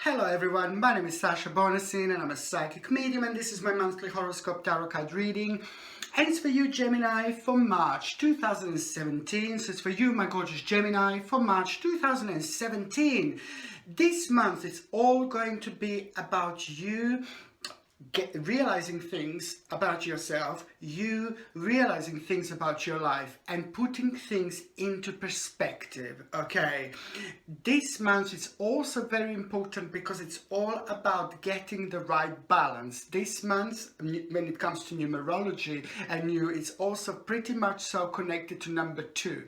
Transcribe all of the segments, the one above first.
Hello everyone, my name is Sasha Bonasin and I'm a psychic medium, and this is my monthly horoscope tarot card reading, and it's for you Gemini for March 2017. So it's for you, my gorgeous Gemini, for March 2017. This month it's all going to be about you realizing things about yourself, you realizing things about your life and putting things into perspective. Okay, this month is also very important because it's all about getting the right balance. This month, when it comes to numerology and it's also pretty much so connected to number two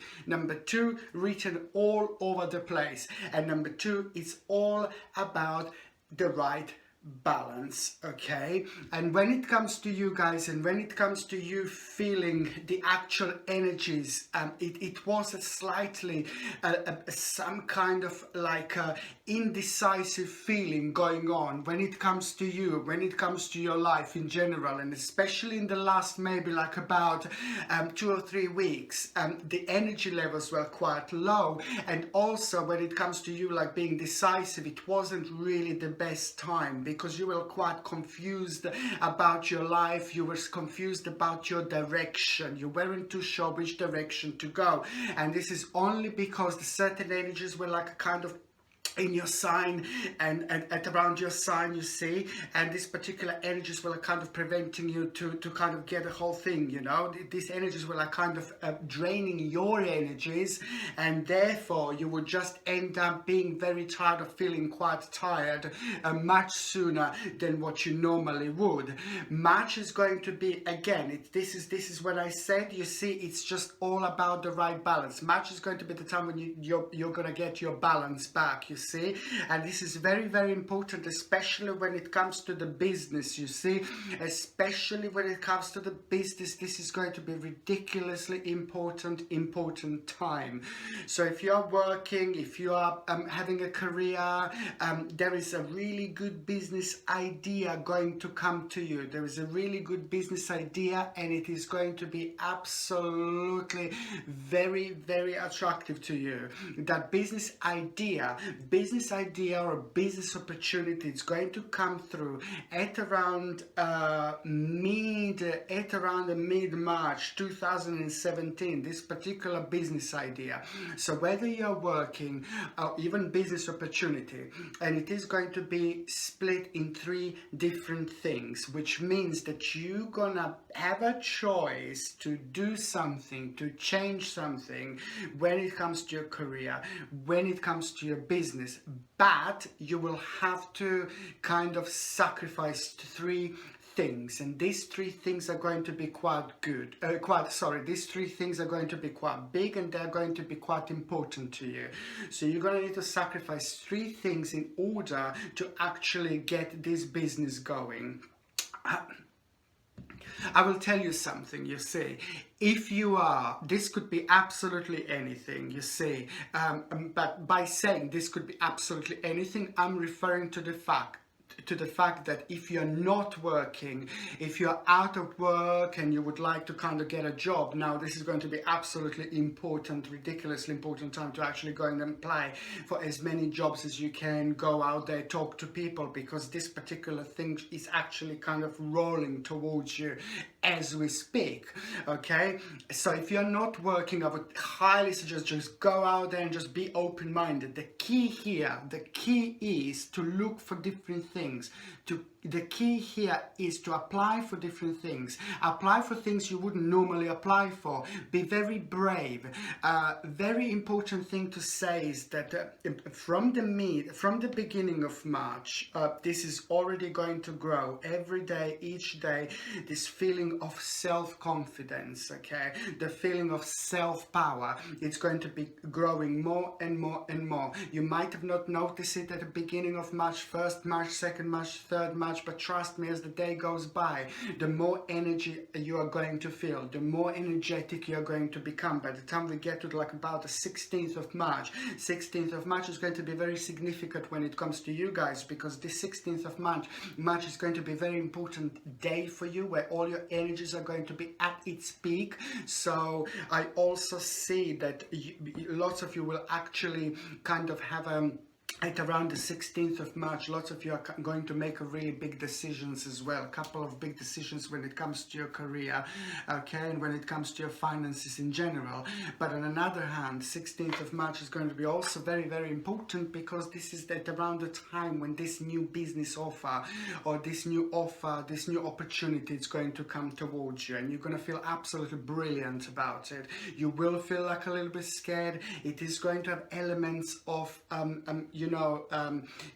written all over the place, and number two is all about the right balance. Okay, and when it comes to you guys, and when it comes to you feeling the actual energies, it was a slightly some kind of like a indecisive feeling going on when it comes to you, when it comes to your life in general, and especially in the last maybe like about 2 or 3 weeks. The energy levels were quite low, and also when it comes to you like being decisive, it wasn't really the best time because you were quite confused about your life, you were confused about your direction, you weren't too sure which direction to go, and this is only because the certain energies were like a kind of in your sign and at around your sign, you see, and these particular energies were like kind of preventing you to kind of get the whole thing, you know. These energies were like kind of draining your energies, and therefore you would just end up being very tired, of feeling quite tired much sooner than what you normally would. March is going to be, again, this is what I said, you see, it's just all about the right balance. March is going to be the time when you're gonna get your balance back, you see, and this is very, very important, especially when it comes to the business, you see, especially when it comes to the business. This is going to be ridiculously important time. So if you're working, if you are having a career, there is a really good business idea going to come to you. There is a really good business idea, and it is going to be absolutely very, very attractive to you. That business idea or a business opportunity is going to come through at around mid-March 2017, this particular business idea. So whether you're working or even business opportunity, and it is going to be split in 3 different things, which means that you're gonna have a choice to do something, to change something when it comes to your career, when it comes to your business, but you will have to kind of sacrifice 3 things, and these 3 things are going to be these 3 things are going to be quite big, and they're going to be quite important to you. So you're going to need to sacrifice 3 things in order to actually get this business going. I will tell you something, you see, if you are, this could be absolutely anything, you see, but by saying this could be absolutely anything, I'm referring to the fact that if you're not working, if you're out of work and you would like to kind of get a job, now this is going to be absolutely important, ridiculously important time to actually go and apply for as many jobs as you can, go out there, talk to people, because this particular thing is actually kind of rolling towards you as we speak. Okay, so if you're not working, I would highly suggest just go out there and just be open-minded. The key here, the key is to look for different things. The key here is to apply for different things. Apply for things you wouldn't normally apply for. Be very brave. Very important thing to say is that from the beginning of March, this is already going to grow every day, each day, this feeling of self-confidence, okay? The feeling of self-power. It's going to be growing more and more and more. You might have not noticed it at the beginning of March, 1st March, 2nd March, 3rd March, but trust me, as the day goes by, the more energy you are going to feel, the more energetic you are going to become. By the time we get to like about the 16th of March is going to be very significant when it comes to you guys, because this 16th of March is going to be a very important day for you, where all your energies are going to be at its peak. So I also see that lots of you will actually kind of have at around the 16th of March, lots of you are going to make a really big decisions as well. A couple of big decisions when it comes to your career, okay, and when it comes to your finances in general. But on another hand, 16th of March is going to be also very, very important, because this is at around the time when this new business offer or this new opportunity is going to come towards you, and you're going to feel absolutely brilliant about it. You will feel like a little bit scared. It is going to have elements of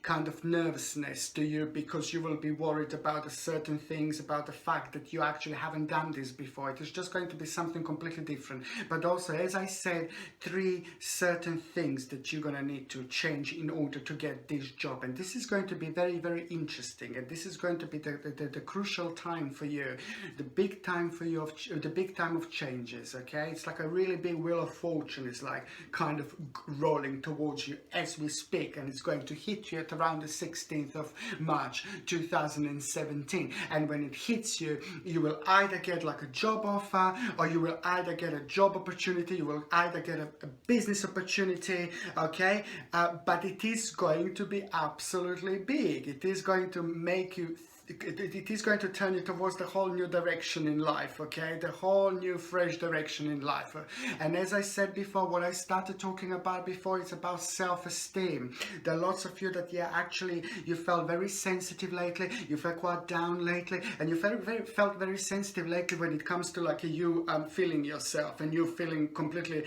kind of nervousness to you, because you will be worried about certain things, about the fact that you actually haven't done this before. It is just going to be something completely different. But also, as I said, 3 certain things that you're going to need to change in order to get this job. And this is going to be very, very interesting. And this is going to be the crucial time for you, the big time for you, the big time of changes, okay? It's like a really big wheel of fortune. It's like kind of rolling towards you as we speak, and it's going to hit you at around the 16th of March 2017. And when it hits you, you will either get like a job offer, or you will either get a job opportunity, you will either get a business opportunity, okay? But it is going to be absolutely big. It is going to make you it is going to turn you towards the whole new direction in life, okay? The whole new fresh direction in life. And as I said before, what I started talking about before, it's about self-esteem. There are lots of you that, yeah, actually you felt very sensitive lately, you felt quite down lately, and you felt very sensitive lately when it comes to like you feeling yourself and you feeling completely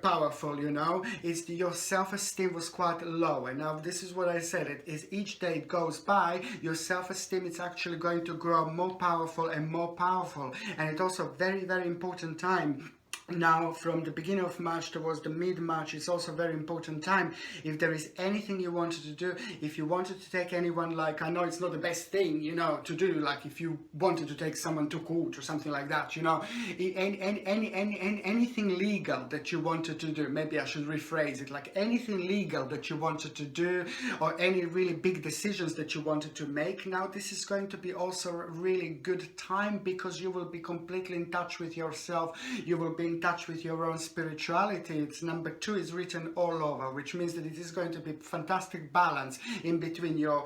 powerful, you know? Your self-esteem was quite low, and now this is what I said, it is each day it goes by, your self-esteem it's actually going to grow more powerful and more powerful. And it's also a very, very important time now from the beginning of March towards the mid-March. It's also a very important time. If there is anything you wanted to do, if you wanted to take anyone, like, I know it's not the best thing, you know, to do, like if you wanted to take someone to court or something like that, you know, anything legal that you wanted to do, maybe I should rephrase it, like anything legal that you wanted to do, or any really big decisions that you wanted to make, now this is going to be also a really good time, because you will be completely in touch with yourself, you will be in touch with your own spirituality. It's number 2 is written all over, which means that it is going to be fantastic balance in between your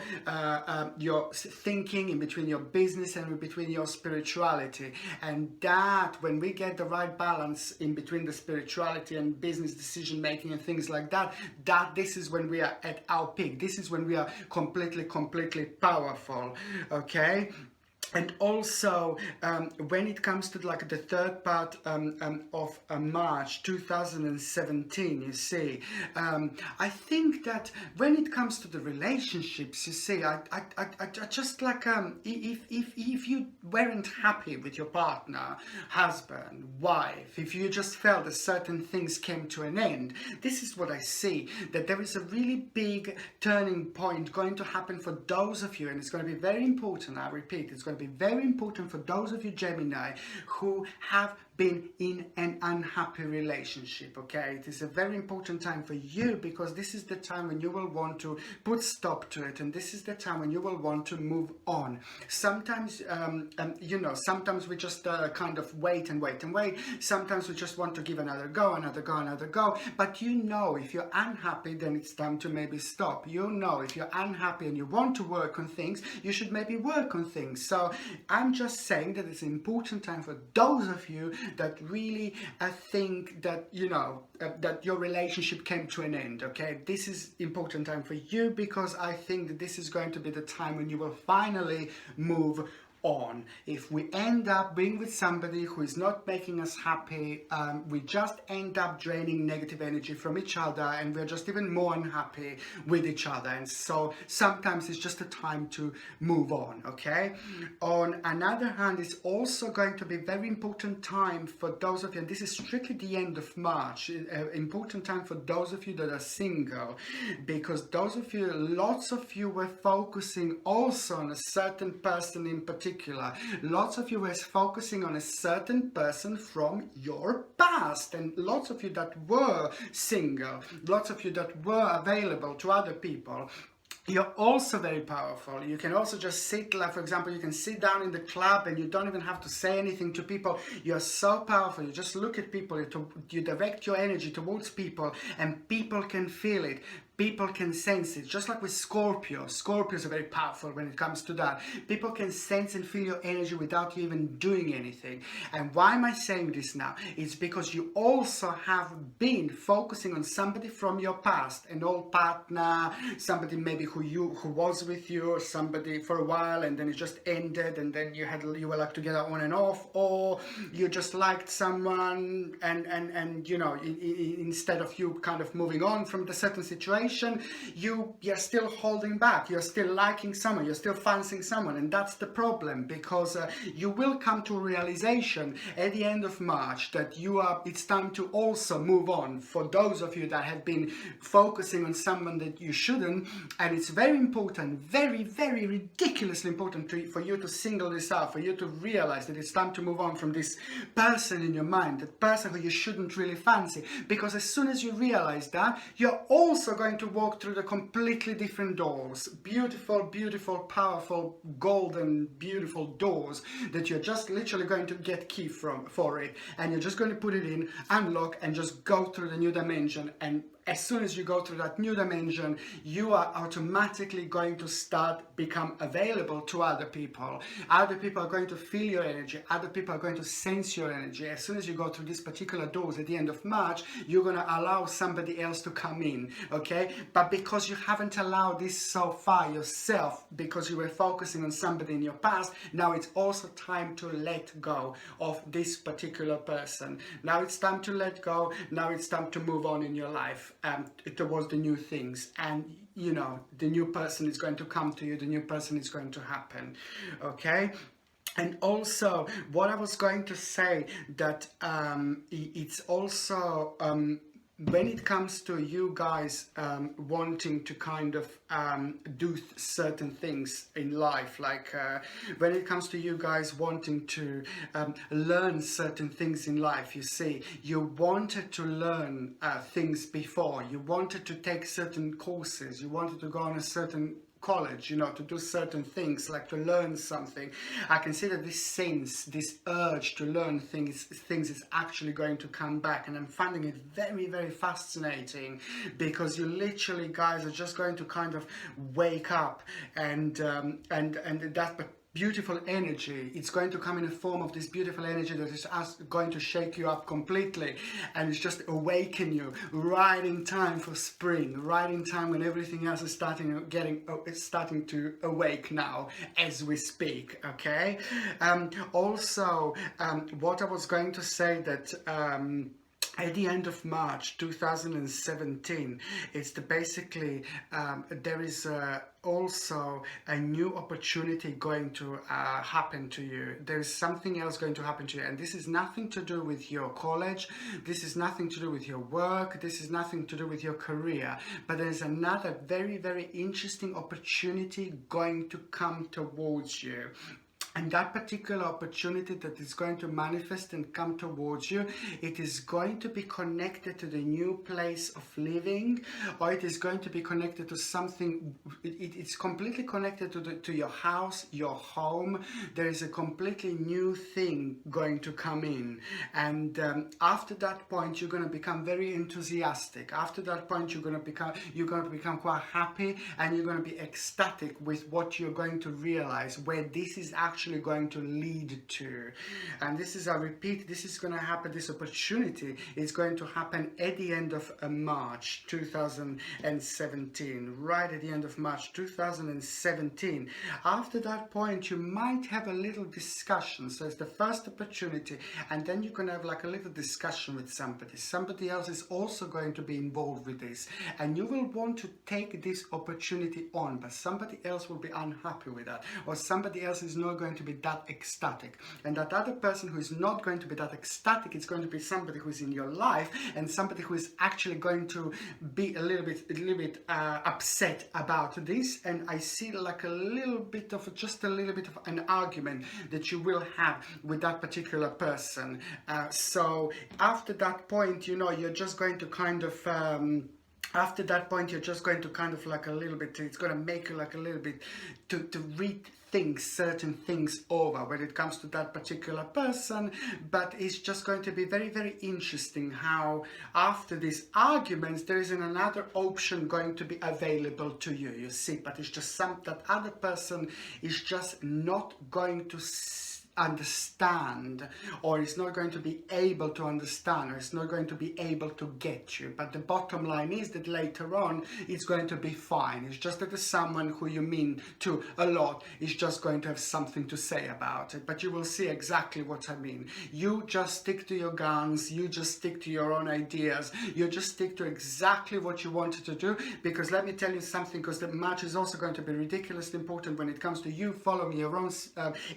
thinking, in between your business, and in between your spirituality. And that, when we get the right balance in between the spirituality and business decision making and things like that, this is when we are at our peak. This is when we are completely powerful, okay? And also, when it comes to like the third part of March 2017, you see, I think that when it comes to the relationships, you see, I just like, if you weren't happy with your partner, husband, wife, if you just felt that certain things came to an end, this is what I see, that there is a really big turning point going to happen for those of you, and it's going to be very important, I repeat, it's going to be very important for those of you Gemini who have been in an unhappy relationship, okay? It is a very important time for you, because this is the time when you will want to put stop to it, and this is the time when you will want to move on. Sometimes, you know, sometimes we just kind of wait and wait and wait. Sometimes we just want to give another go, but you know, if you're unhappy, then it's time to maybe stop. You know, if you're unhappy and you want to work on things, you should maybe work on things. So I'm just saying that it's an important time for those of you that really think that, you know, that your relationship came to an end, okay? This is important time for you, because I think that this is going to be the time when you will finally move on. If we end up being with somebody who is not making us happy, we just end up draining negative energy from each other, and we're just even more unhappy with each other. And so sometimes it's just a time to move on, okay? On another hand, it's also going to be very important time for those of you, and this is strictly the end of March, important time for those of you that are single, because those of you, lots of you were focusing also on a certain person in particular. Lots of you were focusing on a certain person from your past, and lots of you that were single, lots of you that were available to other people. You're also very powerful. You can also just sit, like for example, you can sit down in the club and you don't even have to say anything to people. You're so powerful. You just look at people, you direct your energy towards people, and people can feel it. People can sense it, just like with Scorpio. Scorpios are very powerful when it comes to that. People can sense and feel your energy without you even doing anything. And why am I saying this now? It's because you also have been focusing on somebody from your past, an old partner, somebody maybe who was with you, or somebody for a while and then it just ended, and then you were like together on and off, or you just liked someone and you know, instead of you kind of moving on from the certain situation, you're still holding back, you're still liking someone, you're still fancying someone. And that's the problem, because you will come to a realization at the end of March that it's time to also move on, for those of you that have been focusing on someone that you shouldn't. And it's very important, very, very ridiculously important for you to single this out, for you to realize that it's time to move on from this person in your mind, that person who you shouldn't really fancy. Because as soon as you realize that, you're also going to walk through the completely different doors, beautiful, beautiful, powerful, golden, beautiful doors that you're just literally going to get key for it, and you're just going to put it in, unlock, and just go through the new dimension. And as soon as you go through that new dimension, you are automatically going to become available to other people. Other people are going to feel your energy. Other people are going to sense your energy. As soon as you go through these particular doors at the end of March, you're going to allow somebody else to come in, okay? But because you haven't allowed this so far yourself, because you were focusing on somebody in your past, now it's also time to let go of this particular person. Now it's time to let go. Now it's time to move on in your life towards the new things. And you know, the new person is going to come to you, the new person is going to happen, okay? And also, what I was going to say, that it's also when it comes to you guys wanting to kind of do certain things in life, like when it comes to you guys wanting to learn certain things in life, you see, you wanted to learn things before, you wanted to take certain courses, you wanted to go on a certain college, you know, to do certain things, like to learn something. I can see that this sense, this urge to learn things is actually going to come back, and I'm finding it very, very fascinating, because you literally guys are just going to kind of wake up, and that beautiful energy, it's going to come in the form of this beautiful energy that is going to shake you up completely, and it's just awaken you right in time for spring, right in time when everything else is starting to awake now as we speak, okay? Also, what I was going to say, that at the end of March 2017, it's basically there is also a new opportunity going to happen to you. There is something else going to happen to you, and this is nothing to do with your college, this is nothing to do with your work, this is nothing to do with your career, but there is another very, very interesting opportunity going to come towards you. And that particular opportunity that is going to manifest and come towards you, it is going to be connected to the new place of living, or it is going to be connected to something, it's completely connected to your house, your home. There is a completely new thing going to come in. And after that point, you're going to become very enthusiastic. After that point, you're going to become quite happy, and you're going to be ecstatic with what you're going to realize, where this is actually going to lead to. And this is, I repeat, this is going to happen, this opportunity is going to happen at the end of March 2017, right at the end of March 2017. After that point, you might have a little discussion. So it's the first opportunity, and then you can have like a little discussion with somebody else is also going to be involved with this, and you will want to take this opportunity on, but somebody else will be unhappy with that, or somebody else is not going to be that ecstatic. And that other person who is not going to be that ecstatic is going to be somebody who is in your life, and somebody who is actually going to be a little bit upset about this. And I see like just a little bit of an argument that you will have with that particular person. So after that point, you know, you're just going to kind of after that point, you're just going to kind of like a little bit, it's going to make you like a little bit to rethink certain things over when it comes to that particular person. But it's just going to be very, very interesting how after these arguments, there is another option going to be available to you, you see. But it's just that other person is just not going to understand, or is not going to be able to understand, or is not going to be able to get you. But the bottom line is that later on it's going to be fine. It's just that someone who you mean to a lot is just going to have something to say about it. But you will see exactly what I mean. You just stick to your guns, you just stick to your own ideas, you just stick to exactly what you wanted to do. Because let me tell you something, because the match is also going to be ridiculously important when it comes to you following your own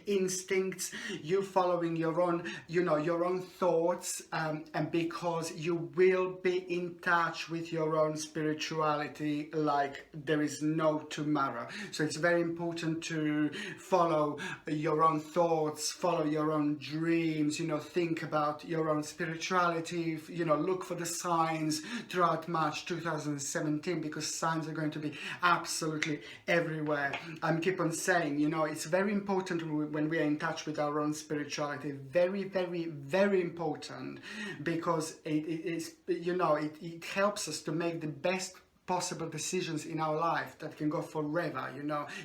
instincts, you following your own, your own thoughts, and because you will be in touch with your own spirituality like there is no tomorrow. So it's very important to follow your own thoughts, follow your own dreams, think about your own spirituality, look for the signs throughout March 2017, because signs are going to be absolutely everywhere. I keep on saying, it's very important when we are in touch with our own spirituality, very, very, very important, because it helps us to make the best possible decisions in our life that can go forever.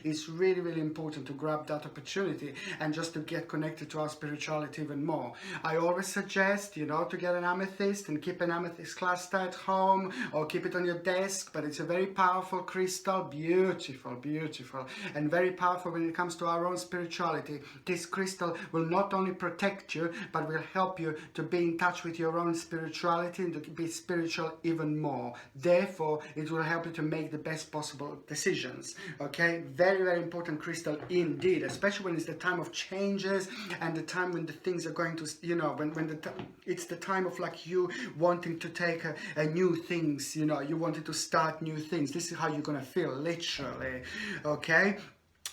It's really, really important to grab that opportunity and just to get connected to our spirituality even more. I always suggest, to get an amethyst and keep an amethyst cluster at home, or keep it on your desk. But it's a very powerful crystal, beautiful, beautiful, and very powerful when it comes to our own spirituality. This crystal will not only protect you, but will help you to be in touch with your own spirituality and to be spiritual even more. Therefore, it will help you to make the best possible decisions. Okay, very, very important crystal indeed, especially when it's the time of changes and the time when the things are going to, when it's the time of like you wanting to take a new things, you wanted to start new things. This is how you're gonna feel, literally. Okay.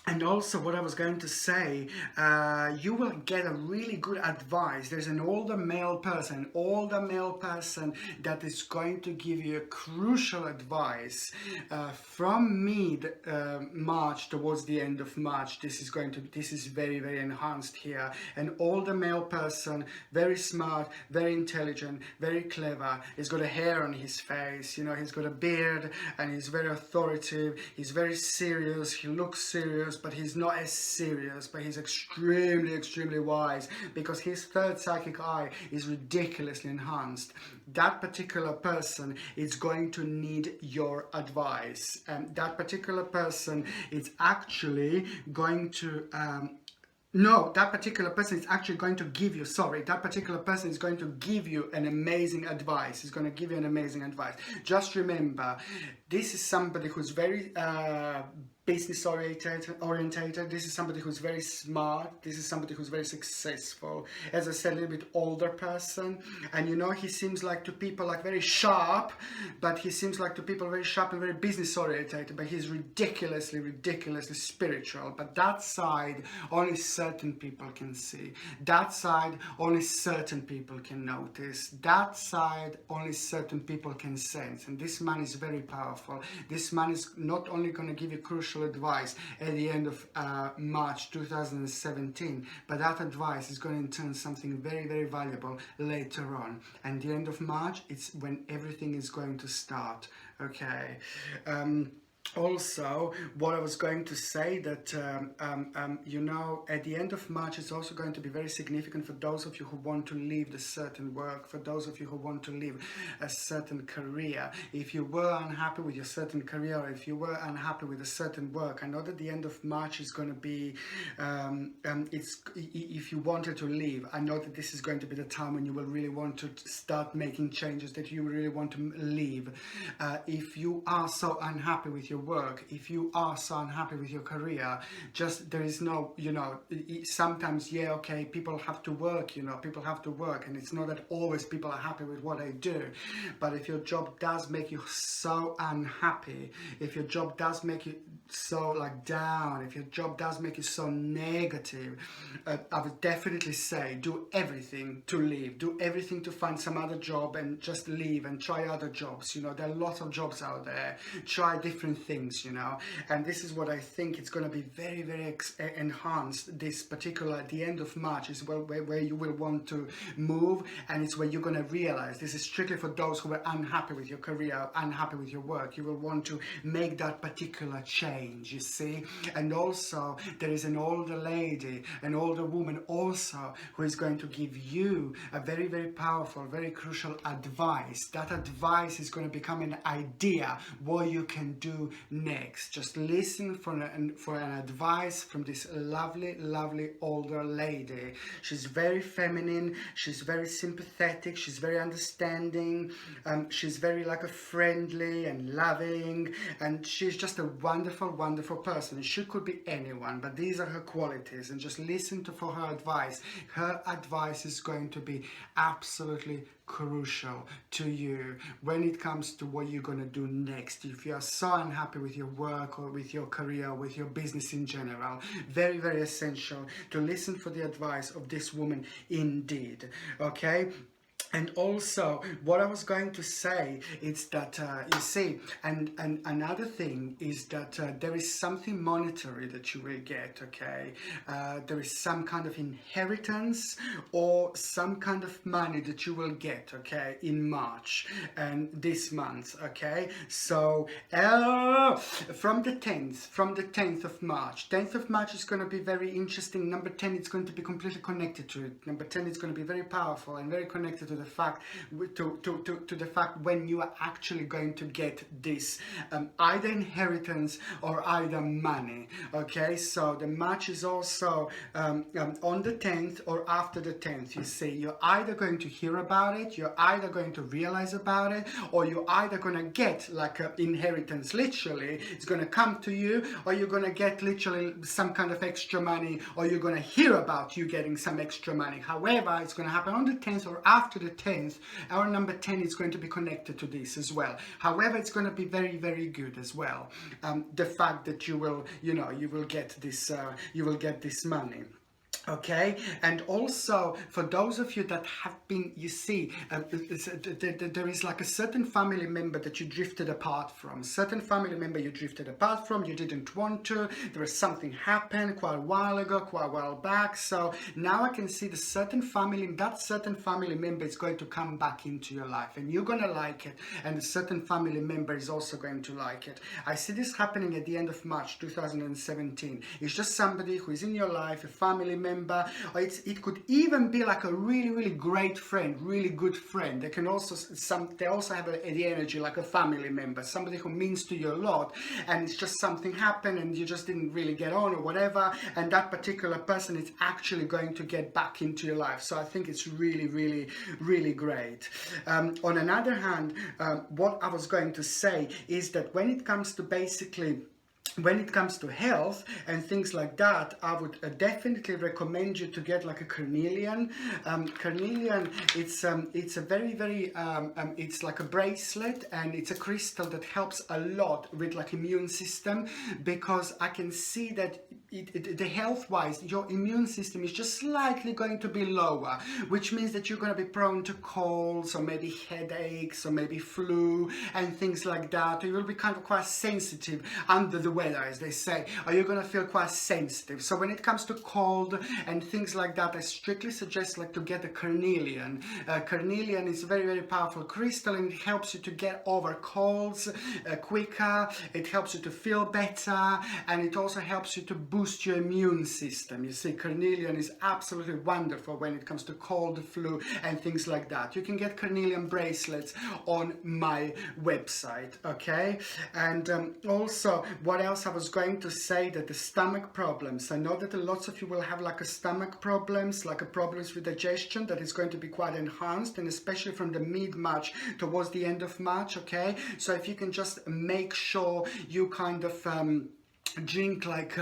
And also, what I was going to say, you will get a really good advice. There's an older male person that is going to give you a crucial advice from mid March towards the end of March. This is very, very enhanced here. An older male person, very smart, very intelligent, very clever. He's got a hair on his face, he's got a beard, and he's very authoritative. He's very serious. He looks serious, but he's not as serious, but he's extremely, extremely wise, because his third psychic eye is ridiculously enhanced. That particular person is going to need your advice, and that particular person is actually going to that particular person is actually going to give you, that particular person is going to give you an amazing advice. He's going to give you an amazing advice. Just remember, this is somebody who's very business orientated. This is somebody who's very smart. This is somebody who's very successful. As I said, a little bit older person. And he seems like to people like very sharp, but he seems like to people very sharp and very business orientated, but he's ridiculously, ridiculously spiritual. But that side only certain people can see. That side only certain people can notice. That side only certain people can sense. And this man is very powerful. This man is not only going to give you crucial advice at the end of March 2017, but that advice is going to turn something very, very valuable later on. And the end of March, it's when everything is going to start. Okay. Also, what I was going to say that, at the end of March, it's also going to be very significant for those of you who want to leave a certain work, for those of you who want to leave a certain career. If you were unhappy with your certain career, or if you were unhappy with a certain work, I know that the end of March is going to be, if you wanted to leave, I know that this is going to be the time when you will really want to start making changes, that you really want to leave. If you are so unhappy with your work, if you are so unhappy with your career, just there is no, sometimes, people have to work, people have to work, and it's not that always people are happy with what they do. But if your job does make you so unhappy, if your job does make you so like down, if your job does make you so negative, I would definitely say do everything to leave, do everything to find some other job and just leave and try other jobs. You know, there are lots of jobs out there. Try different things, you know, and this is what I think it's going to be very, very enhanced. This particular, at the end of March is where you will want to move, and it's where you're going to realize this is strictly for those who are unhappy with your career, unhappy with your work. You will want to make that particular change, you see. And also there is an older lady, an older woman also, who is going to give you a very, very powerful, very crucial advice. That advice is going to become an idea what you can do next. Just listen for an advice from this lovely, lovely older lady. She's very feminine, she's very sympathetic, she's very understanding, she's very like a friendly and loving, and she's just a wonderful, wonderful person. She could be anyone, but these are her qualities, and just listen for her advice. Her advice is going to be absolutely crucial to you when it comes to what you're going to do next. If you are so unhappy with your work or with your career or with your business in general, very, very essential to listen for the advice of this woman indeed. Okay. And also, what I was going to say is that, you see, and another thing is that there is something monetary that you will get, okay? There is some kind of inheritance or some kind of money that you will get, okay, in March and this month, okay? So, from the 10th of March. 10th of March is going to be very interesting. Number 10 is going to be completely connected to it. Number 10 is going to be very powerful and very connected to the fact to the fact when you are actually going to get this either inheritance or either money. Okay, so the match is also on the 10th or after the 10th. You see, you're either going to hear about it, you're either going to realize about it, or you're either going to get like an inheritance, literally it's going to come to you, or you're going to get literally some kind of extra money, or you're going to hear about you getting some extra money. However, it's going to happen on the 10th or after the 10th. Our number 10 is going to be connected to this as well. However, it's going to be very, very good as well. The fact that you will, you know, you will get this money. Okay, and also for those of you that have been, you see, there is like a certain family member that you drifted apart from. Certain family member you drifted apart from, you didn't want to. There was something happened quite a while ago, quite a while back. So now I can see that certain family member is going to come back into your life, and you're gonna like it, and a certain family member is also going to like it. I see this happening at the end of March 2017. It's just somebody who is in your life, a family member, or it could even be like a really, really great friend, really good friend. They can also they also have the energy like a family member, somebody who means to you a lot, and it's just something happened and you just didn't really get on or whatever, and that particular person is actually going to get back into your life. So I think it's really, really, really great. On another hand, what I was going to say is that when it comes to health and things like that, I would definitely recommend you to get like a carnelian. Carnelian, it's a very, very, it's like a bracelet, and it's a crystal that helps a lot with like immune system, because I can see that the health-wise, your immune system is just slightly going to be lower, which means that you're going to be prone to colds or maybe headaches or maybe flu and things like that. Or you will be kind of quite sensitive under the weather, as they say, or you're going to feel quite sensitive. So when it comes to cold and things like that, I strictly suggest like to get a carnelian. Carnelian is a very, very powerful crystal, and it helps you to get over colds quicker. It helps you to feel better, and it also helps you to boost your immune system. You see, carnelian is absolutely wonderful when it comes to cold, flu and things like that. You can get carnelian bracelets on my website, okay? And also, what else I was going to say, that the stomach problems, I know that lots of you will have like a stomach problems, like a problems with digestion, that is going to be quite enhanced, and especially from the mid-March towards the end of March, okay? So if you can just make sure you kind of drink like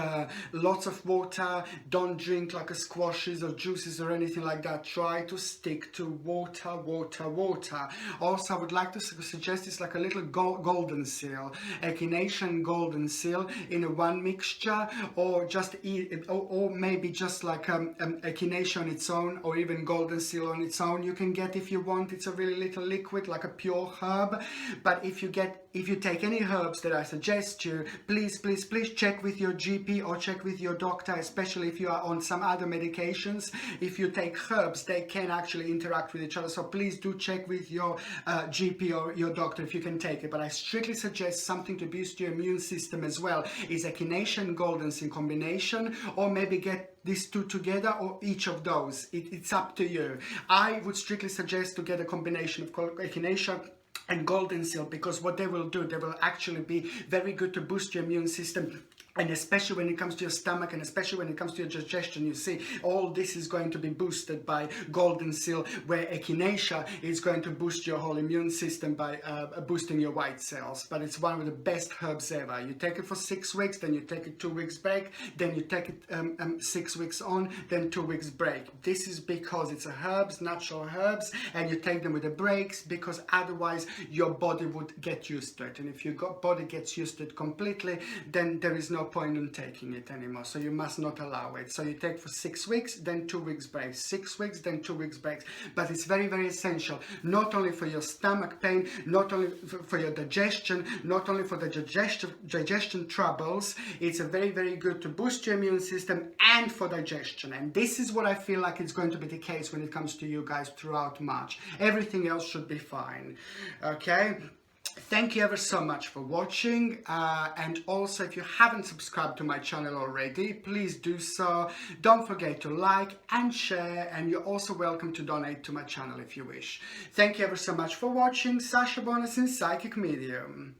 lots of water. Don't drink like squashes or juices or anything like that. Try to stick to water, water, water. Also, I would like to suggest it's like a little golden seal, echinacea golden seal in a one mixture, or just eat, or maybe just like echinacea on its own, or even golden seal on its own. You can get if you want. It's a really little liquid, like a pure herb. But if you take any herbs that I suggest you, please check with your GP or check with your doctor, especially if you are on some other medications. If you take herbs, they can actually interact with each other, so please do check with your GP or your doctor if you can take it. But I strictly suggest something to boost your immune system as well is echinacea and golden seal combination, or maybe get these two together, or each of those. It's up to you. I would strictly suggest to get a combination of echinacea and golden seal, because what they will do, they will actually be very good to boost your immune system. And especially when it comes to your stomach, and especially when it comes to your digestion, you see, all this is going to be boosted by golden seal, where echinacea is going to boost your whole immune system by boosting your white cells. But it's one of the best herbs ever. You take it for 6 weeks, then you take it 2 weeks break, then you take it 6 weeks on, then 2 weeks break. This is because it's herbs, natural herbs, and you take them with the breaks, because otherwise your body would get used to it. And if your body gets used to it completely, then there is no point in taking it anymore, so you must not allow it. So you take for 6 weeks, then 2 weeks breaks, 6 weeks, then 2 weeks breaks. But it's very, very essential, not only for your stomach pain, not only for your digestion, not only for the digestion troubles. It's a very, very good to boost your immune system and for digestion. And this is what I feel like it's going to be the case when it comes to you guys throughout March. Everything else should be fine. Okay, thank you ever so much for watching, and also if you haven't subscribed to my channel already, please do so. Don't forget to like and share, and you're also welcome to donate to my channel if you wish. Thank you ever so much for watching. Sasha Bonasin, Psychic Medium.